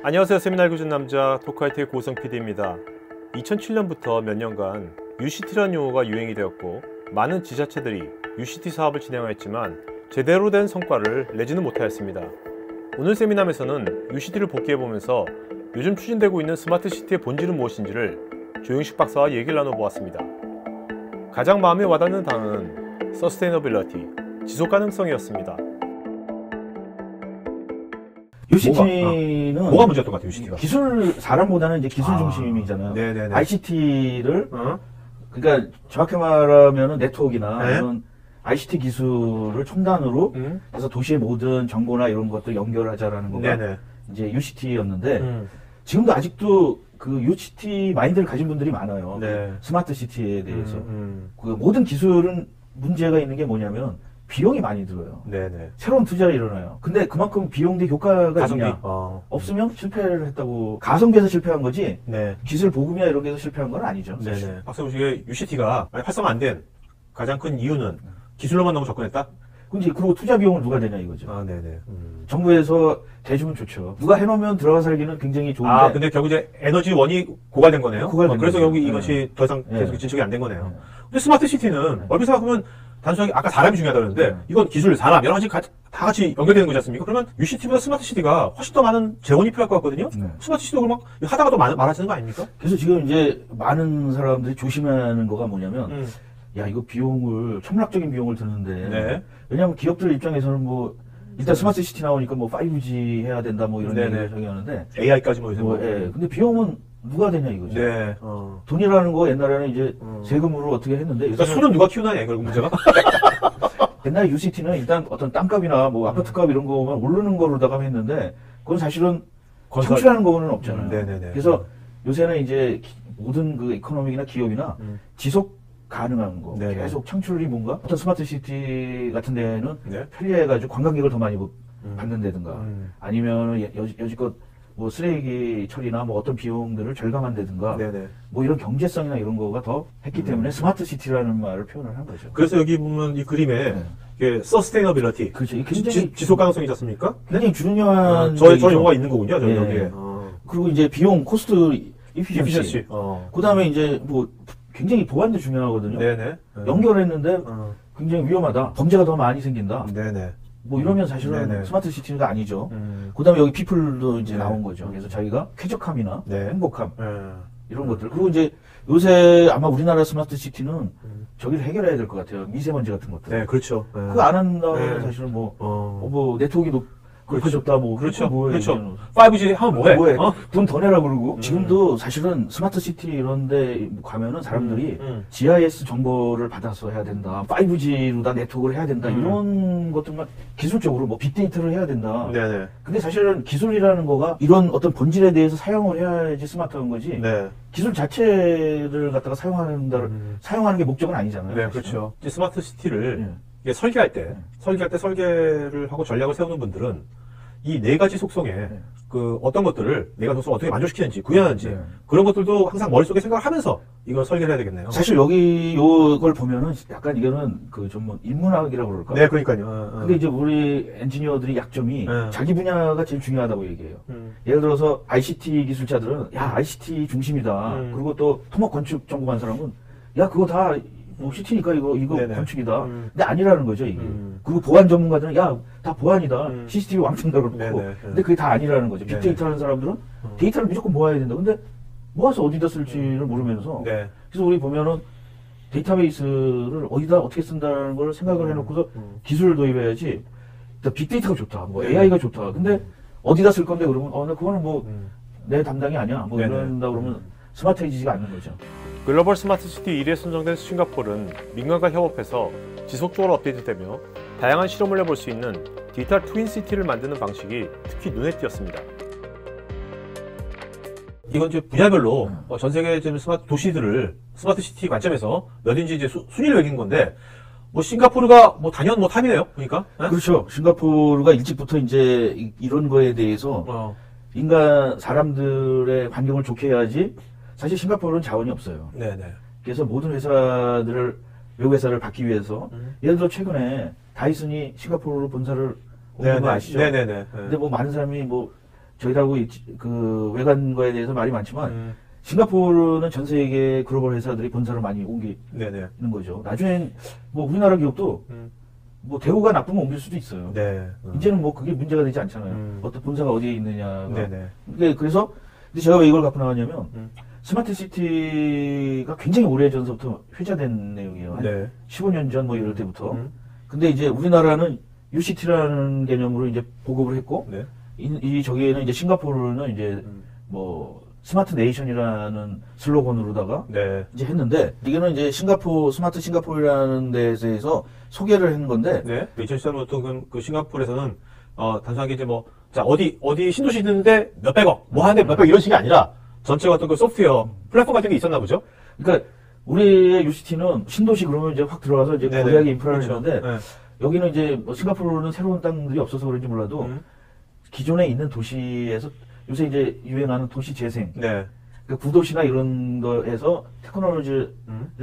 안녕하세요. 세미나 읽어준 남자 토크하이트의 고성 PD입니다. 2007년부터 몇 년간 UCT라는 용어가 유행이 되었고 많은 지자체들이 UCT 사업을 진행하였지만 제대로 된 성과를 내지는 못하였습니다. 오늘 세미나에서는 UCT를 복귀해보면서 요즘 추진되고 있는 스마트시티의 본질은 무엇인지를 조영식 박사와 얘기를 나눠보았습니다. 가장 마음에 와닿는 단어는 서스테이너빌리티, 지속가능성이었습니다. UCT는 뭐가 문제였던 것 같아요, UCT가? 기술, 사람보다는 이제 기술 중심이잖아요. 네네네. ICT를, 그러니까 정확히 말하면 네트워크나 네? 이런 ICT 기술을 첨단으로 해서 도시의 모든 정보나 이런 것들 연결하자라는 거가 네네. 이제 UCT였는데, 지금도 아직도 그 UCT 마인드를 가진 분들이 많아요. 네. 스마트 시티에 대해서. 그 모든 기술은 문제가 있는 게 뭐냐면, 비용이 많이 들어요. 네네. 새로운 투자가 일어나요. 근데 그만큼 비용 대 효과가 가성비. 있냐? 없으면 실패를 했다고. 가성비에서 실패한 거지. 네. 기술 보급이나 이런 데서 실패한 건 아니죠. 사실. 네네. 박사님식의 UCT가 활성화 안 된 가장 큰 이유는 기술로만 너무 접근했다? 그리고 투자 비용을 누가 내냐 이거죠. 아, 네네. 정부에서 대주면 좋죠. 누가 해놓으면 들어가 살기는 굉장히 좋은데. 아, 근데 결국 이제 에너지원이 고갈된 거네요? 고갈된 그래서 거죠. 여기 이것이 더 이상 네. 계속 진척이 안 된 거네요. 네. 근데 스마트 시티는 얼핏 생각하면 단순하게 아까 사람이 중요하다고 했는데 이건 기술, 사람 여러 가지 다 같이 연결되는 거지 않습니까? 그러면 UCT보다 스마트 시티가 훨씬 더 많은 재원이 필요할 것 같거든요? 네. 스마트 시티도 그럼 하다가 더 많아지는 거 아닙니까? 그래서 지금 이제 많은 사람들이 조심하는 거가 뭐냐면, 야, 이거 비용을, 천문학적인 비용을 드는데. 네. 왜냐면 기업들 입장에서는 뭐, 일단 스마트 시티 나오니까 뭐 5G 해야 된다 뭐 이런 네네. 얘기를 저기 하는데. AI까지 뭐 요새 뭐. 근데 비용은 누가 되냐 이거죠. 네. 돈이라는 거 옛날에는 이제 세금으로 어떻게 했는데. 그러니까 소는 누가 키우나요, 결국 문제가? 옛날에 UCT는 일단 어떤 땅값이나 뭐 아파트값 이런 거만 오르는 거로다가 했는데, 그건 사실은 창출하는 거는 없잖아요. 네네네. 그래서 요새는 이제 모든 그 이코노믹이나 기업이나 지속 가능한 거, 네네. 계속 창출이 뭔가 어떤 스마트 시티 같은 데는 네. 편리해가지고 관광객을 더 많이 받는다든가 아니면 여지껏 뭐 쓰레기 처리나 뭐 어떤 비용들을 절감한다든가 네네. 뭐 이런 경제성이나 이런 거가 더 했기 때문에 스마트 시티라는 말을 표현을 한 거죠. 그래서 여기 보면 이 그림에 이게 서스테이너빌리티, 그렇죠. 이게 굉장히 지속 가능성이지 않습니까? 굉장히 중요한 저 얘기죠. 용어가 있는 거군요, 예. 여기에. 그리고 이제 비용 코스트 이피션시. 그다음에 이제 뭐 굉장히 보안도 중요하거든요. 네네. 연결했는데 굉장히 위험하다. 범죄가 더 많이 생긴다. 네네. 뭐 이러면 사실은 네네. 스마트 시티가 아니죠. 그다음에 여기 피플도 이제 나온 거죠. 그래서 자기가 쾌적함이나 네. 행복함 이런 것들. 그리고 이제 요새 아마 우리나라 스마트 시티는 저기를 해결해야 될 것 같아요. 미세먼지 같은 것들. 네, 그렇죠. 그거 안 한다면 네. 사실은 뭐 네트워크가 높아졌다 뭐 그렇죠. 뭐해, 그렇죠. 5G 하면 뭐해? 돈 더 내라 그러고. 지금도 사실은 스마트 시티 이런 데 가면은 사람들이 GIS 정보를 받아서 해야 된다. 5G로 다 네트워크를 해야 된다. 이런 것들만 기술적으로 뭐 빅데이터를 해야 된다. 네네. 근데 사실은 기술이라는 거가 이런 어떤 본질에 대해서 사용을 해야지 스마트한 거지. 네. 기술 자체를 갖다가 사용하는 게 목적은 아니잖아요. 네, 사실은. 그렇죠. 이제 스마트 시티를 이게 설계할 때 설계를 하고 전략을 세우는 분들은 이 네 가지 속성에 그 어떤 것들을 내가 속성을 어떻게 만족시키는지 구현하는지 그런 것들도 항상 머릿속에 생각을 하면서 이걸 설계를 해야 되겠네요. 사실 여기 요걸 보면은 약간 이거는 그 좀 뭐 인문학이라고 그럴까? 네, 그러니까요. 근데 이제 우리 엔지니어들이 약점이 자기 분야가 제일 중요하다고 얘기해요. 음. 예를 들어서 ICT 기술자들은 야 ICT 중심이다. 그리고 또 토목 건축 전공한 사람은 야 그거 다 뭐 CT니까 이거 네네. 건축이다. 근데 아니라는 거죠 이게. 그리고 보안 전문가들은 야 다 보안이다. CCTV 왕창 달아놓고. 네네. 근데 그게 다 아니라는 거죠. 빅데이터 하는 사람들은 데이터를 무조건 모아야 된다. 근데 모아서 어디다 쓸지를 모르면서. 네. 그래서 우리 보면은 데이터베이스를 어디다 어떻게 쓴다는 걸 생각을 해놓고서 기술을 도입해야지. 일단 빅데이터가 좋다. 뭐 AI가 좋다. 근데 어디다 쓸 건데 그러면 나 그거는 뭐 내 담당이 아니야. 뭐 네네. 이런다 그러면 스마트해지지가 않는 거죠. 글로벌 스마트 시티 1위에 선정된 싱가포르는 민간과 협업해서 지속적으로 업데이트되며 다양한 실험을 해볼 수 있는 디지털 트윈 시티를 만드는 방식이 특히 눈에 띄었습니다. 이건 이제 분야별로 전 세계 지금 스마트 도시들을 스마트 시티 관점에서 몇인지 이제 순위를 매긴 건데 뭐 싱가포르가 뭐 단연 뭐 탑이네요. 그러니까. 그렇죠. 싱가포르가 일찍부터 이제 이런 거에 대해서 인간 사람들의 환경을 좋게 해야지. 사실 싱가포르는 자원이 없어요. 네네. 그래서 모든 회사들을 외국 회사를 받기 위해서 예를 들어 최근에 다이슨이 싱가포르로 본사를 온 거 아시죠? 네네네. 근데 뭐 많은 사람이 뭐 저희하고 그 외관과에 대해서 말이 많지만 싱가포르는 전 세계 글로벌 회사들이 본사를 많이 옮기는 네네. 거죠. 나중엔 뭐 우리나라 기업도 뭐 대우가 나쁘면 옮길 수도 있어요. 네. 이제는 뭐 그게 문제가 되지 않잖아요. 어떤 본사가 어디에 있느냐가. 네네. 그래서 근데 제가 왜 이걸 갖고 나왔냐면 스마트 시티가 굉장히 오래전서부터 회자된 내용이에요. 한 네. 15년 전 뭐 이럴 때부터. 근데 이제 우리나라는 UCT라는 개념으로 이제 보급을 했고, 네. 저기에는 이제 싱가포르는 이제 뭐 스마트 네이션이라는 슬로건으로다가 네. 이제 했는데, 이거는 이제 스마트 싱가포르라는 데에서 소개를 한 건데, 네. 2013년부터 그 싱가포르에서는 단순하게 이제 뭐 자 어디 신도시 있는데 몇백억 뭐 하는데 몇백 이런 식이 아니라 전체가 어떤 그 소프트웨어 플랫폼 같은 게 있었나 보죠. 그러니까 우리의 UCT는 신도시 그러면 이제 확 들어가서 이제 네네. 거대하게 인프라를 그렇죠. 했는데, 네. 여기는 이제 뭐 싱가포르는 새로운 땅들이 없어서 그런지 몰라도 기존에 있는 도시에서 요새 이제 유행하는 도시 재생, 네. 그러니까 구도시나 이런 거에서 테크놀로지를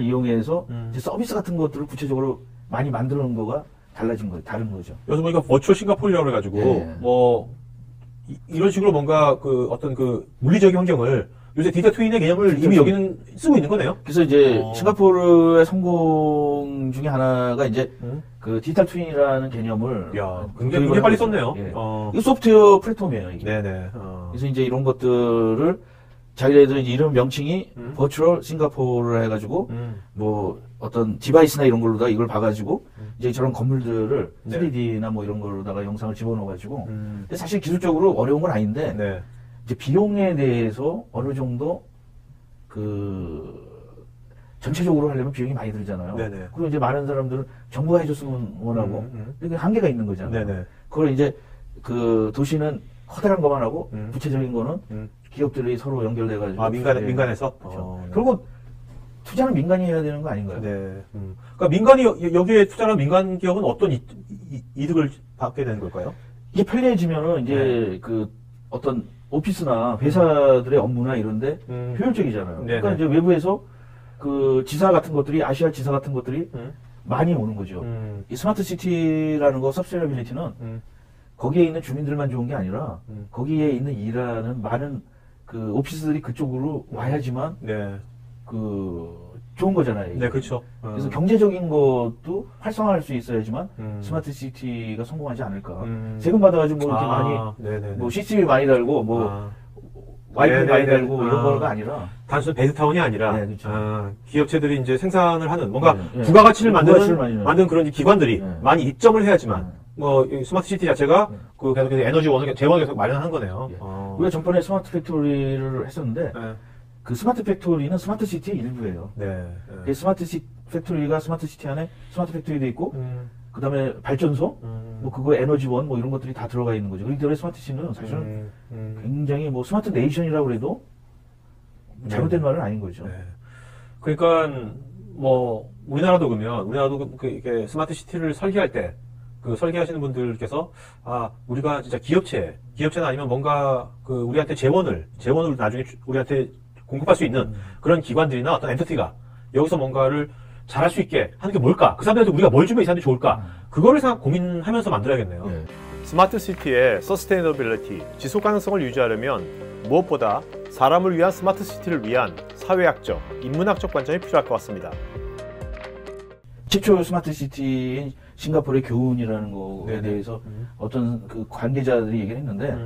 이용해서 이제 서비스 같은 것들을 구체적으로 많이 만드는 거가 달라진 거예요. 다른 거죠. 요즘 보니까 버추얼 싱가포르라고 해가지고 예. 뭐 이런 식으로 뭔가 그 어떤 그 물리적인 환경을 요새 디지털 트윈의 개념을 이미 여기는 쓰고 있는 거네요. 그래서 이제 싱가포르의 성공 중에 하나가 이제 그 디지털 트윈이라는 개념을 야, 굉장히 빨리 썼네요. 예. 이거 소프트웨어 플랫폼이에요. 이게. 네네. 그래서 이제 이런 것들을 자기네들 이름 명칭이 버추얼 싱가포르라 해가지고 뭐 어떤 디바이스나 이런 걸로다 이걸 봐가지고 이제 저런 건물들을 네. 3D나 뭐 이런 걸로다가 영상을 집어넣어가지고 근데 사실 기술적으로 어려운 건 아닌데 네. 이제 비용에 대해서 어느 정도 그 전체적으로 하려면 비용이 많이 들잖아요. 네네. 그리고 이제 많은 사람들은 정부가 해줬으면 원하고 이게 한계가 있는 거잖아요. 네네. 그걸 이제 그 도시는 커다란 것만 하고 구체적인 거는 기업들이 서로 연결돼가지고 민간에서 그렇죠. 네. 결국 투자는 민간이 해야 되는 거 아닌가요? 네. 그러니까 민간이 여기에 투자하는 민간 기업은 어떤 이득을 받게 되는 걸까요? 이게 편리해지면은 이제 그 어떤 오피스나 회사들의 업무나 이런데 효율적이잖아요. 네네. 그러니까 이제 외부에서 그 지사 같은 것들이 아시아 지사 같은 것들이 많이 오는 거죠. 이 스마트 시티라는 거 서스테이너빌리티는 거기에 있는 주민들만 좋은 게 아니라 거기에 있는 일하는 많은 그 오피스들이 그쪽으로 와야지만 네. 그 좋은 거잖아요. 네, 그렇죠. 그래서 경제적인 것도 활성화할 수 있어야지만 스마트 시티가 성공하지 않을까. 세금 받아가지고 뭐 이렇게 많이 네네네. 뭐 CCTV 많이 달고 뭐 와이파이 많이 달고 이런 거가 아니라 단순 베드타운이 아니라 네, 그렇죠. 기업체들이 이제 생산을 하는 뭔가 네. 부가가치를 부가가치를 만든 그런 기관들이 네. 많이 입점을 해야지만 뭐 이 스마트 시티 자체가 그 계속해서 에너지 재원을 계속 마련하는 거네요. 예. 우리가 전번에 스마트 팩토리를 했었는데 네. 그 스마트 팩토리는 스마트 시티의 일부예요. 네. 그 스마트 팩토리가 스마트 시티 안에 스마트 팩토리도 있고 그다음에 발전소 뭐 그거 에너지원 뭐 이런 것들이 다 들어가 있는 거죠. 그렇기 때문에 스마트 시티는 사실은 굉장히 뭐 스마트 네이션이라고 해도 잘못된 말은 아닌 거죠. 네. 그러니까 뭐 우리나라도 이게 스마트 시티를 설계할 때 그 설계하시는 분들께서 우리가 진짜 기업체나 아니면 뭔가 그 우리한테 재원을 나중에 우리한테 공급할 수 있는 그런 기관들이나 어떤 엔티티가 여기서 뭔가를 잘할 수 있게 하는 게 뭘까? 그 사람들한테 우리가 뭘 주면 이 사람들이 좋을까? 그거를 고민하면서 만들어야겠네요. 네. 스마트 시티의 서스테이너빌리티, 지속 가능성을 유지하려면 무엇보다 사람을 위한 스마트 시티를 위한 사회학적, 인문학적 관점이 필요할 것 같습니다. 최초 스마트 시티인 싱가포르의 교훈이라는 거에 대해서 어떤 그 관계자들이 얘기를 했는데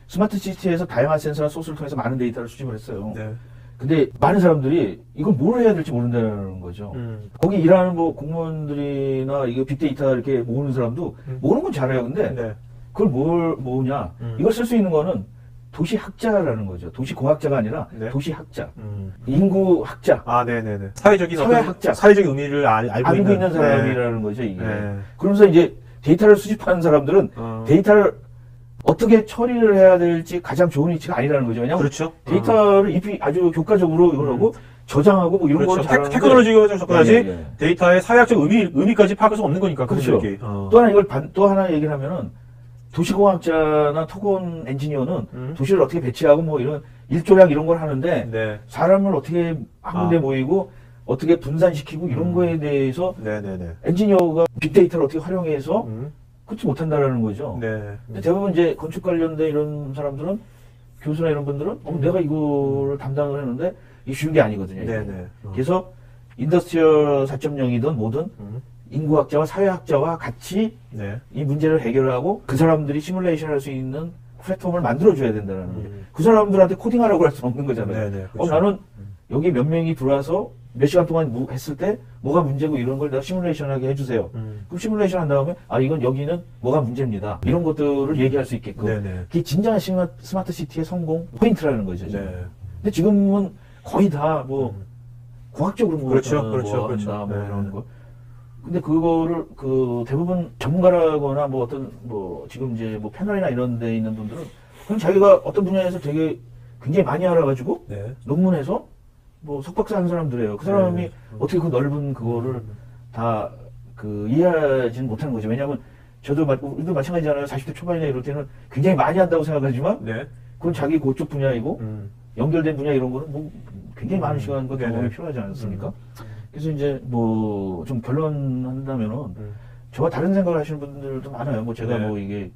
스마트 시티에서 다양한 센서나 소스를 통해서 많은 데이터를 수집을 했어요. 네. 근데 많은 사람들이 이걸 뭘 해야 될지 모른다는 거죠. 거기 일하는 뭐 공무원들이나 이거 빅데이터 이렇게 모으는 사람도 모으는 건 잘해요. 근데 네. 그걸 뭘 모으냐? 이걸 쓸 수 있는 거는 도시학자라는 거죠. 도시공학자가 아니라 네. 도시학자, 인구학자, 네네네. 사회적인 사회학자. 사회적인 의미를 알고 있는 사람이라는 거죠, 이게. 네. 그러면서 이제 데이터를 수집하는 사람들은 데이터를 어떻게 처리를 해야 될지 가장 좋은 위치가 아니라는 거죠. 왜냐하면 그렇죠. 데이터를 아주 효과적으로 이걸 하고 저장하고 뭐 이런 그렇죠. 걸 테크놀로지가 접근하지 예. 데이터의 사회학적 의미까지 파악할 수 없는 거니까. 그렇죠. 또 하나 또 하나 얘기를 하면은 도시공학자나 토건 엔지니어는 도시를 어떻게 배치하고 뭐 이런 일조량 이런 걸 하는데 네. 사람을 어떻게 한 군데 모이고 어떻게 분산시키고 이런 거에 대해서 네네네. 엔지니어가 빅데이터를 어떻게 활용해서 그렇지 못한다라는 거죠. 네. 근데 대부분 이제 건축 관련된 이런 사람들은 교수나 이런 분들은 내가 이거를 담당을 했는데 이게 쉬운 게 아니거든요. 네네. 그래서 인더스트리얼 4.0이든 뭐든 인구학자와 사회학자와 같이 네. 이 문제를 해결하고 그 사람들이 시뮬레이션 할 수 있는 플랫폼을 만들어줘야 된다는 거죠. 그 사람들한테 코딩하라고 할 수는 없는 거잖아요. 네네. 그렇죠. 나는 여기 몇 명이 들어와서 몇 시간 동안 했을 때 뭐가 문제고 이런 걸 내가 시뮬레이션하게 해주세요. 그럼 시뮬레이션 한 다음에 이건 여기는 뭐가 문제입니다. 이런 것들을 얘기할 수 있게끔. 네네. 그게 진정한 스마트 시티의 성공 포인트라는 거죠. 지금. 네. 근데 지금은 거의 다 뭐 공학적으로 뭐 그렇죠. 뭐 그렇죠. 한다 그렇죠. 뭐 네. 이런 거. 근데 그거를 대부분 전문가라거나 뭐 어떤 뭐 지금 이제 뭐 패널이나 이런 데 있는 분들은 그냥 자기가 어떤 분야에서 되게 굉장히 많이 알아가지고 네. 논문에서 뭐 석박사 하는 사람들이에요. 그 사람이 어떻게 그 넓은 그거를 다 이해하지는 못하는 거죠. 왜냐하면 우리도 마찬가지잖아요. 40대 초반이나 이럴 때는 굉장히 많이 한다고 생각하지만 네. 그건 자기 그쪽 분야이고 연결된 분야 이런 거는 뭐 굉장히 많은 시간과 경험이 필요하지 않습니까? 그래서 이제 뭐 좀 결론한다면은 저와 다른 생각을 하시는 분들도 많아요. 뭐 제가 네. 뭐 이게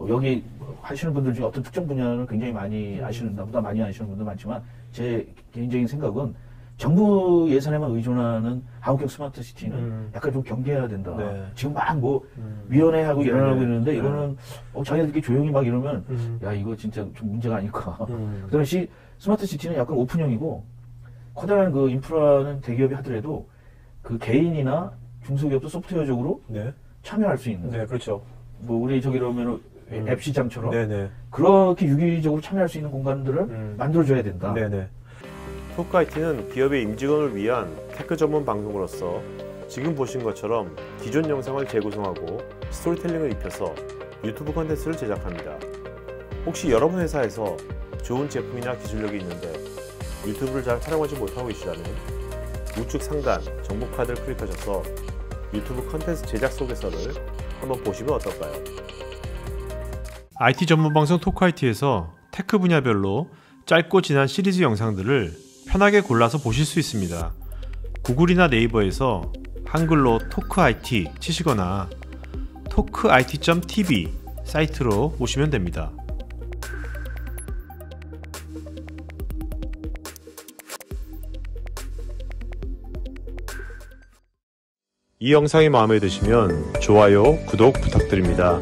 여기 하시는 분들 중에 어떤 특정 분야를 굉장히 많이 아시는 나보다 많이 아시는 분도 많지만 제 개인적인 생각은 정부 예산에만 의존하는 한국형 스마트 시티는 약간 좀 경계해야 된다. 네. 지금 막 뭐 위원회하고 일어나고 있는데 네. 이거는 자기들끼리 조용히 막 이러면 야 이거 진짜 좀 문제가 아닐까. 그다음에 스마트 시티는 약간 오픈형이고 커다란 그 인프라는 대기업이 하더라도 그 개인이나 중소기업도 소프트웨어적으로 네. 참여할 수 있는. 네. 그렇죠. 뭐 우리 저기 그러면 앱 시장처럼 네네. 그렇게 유기적으로 참여할 수 있는 공간들을 만들어줘야 된다. 네네. 토크IT는 기업의 임직원을 위한 테크 전문 방송으로서 지금 보신 것처럼 기존 영상을 재구성하고 스토리텔링을 입혀서 유튜브 콘텐츠를 제작합니다. 혹시 여러분 회사에서 좋은 제품이나 기술력이 있는데 유튜브를 잘 활용하지 못하고 계시다면 우측 상단 정보 카드를 클릭하셔서 유튜브 콘텐츠 제작 소개서를 한번 보시면 어떨까요? IT 전문 방송 토크IT에서 테크 분야별로 짧고 진한 시리즈 영상들을 편하게 골라서 보실 수 있습니다. 구글이나 네이버에서 한글로 토크IT 치시거나 토크IT.tv 사이트로 오시면 됩니다. 이 영상이 마음에 드시면 좋아요, 구독 부탁드립니다.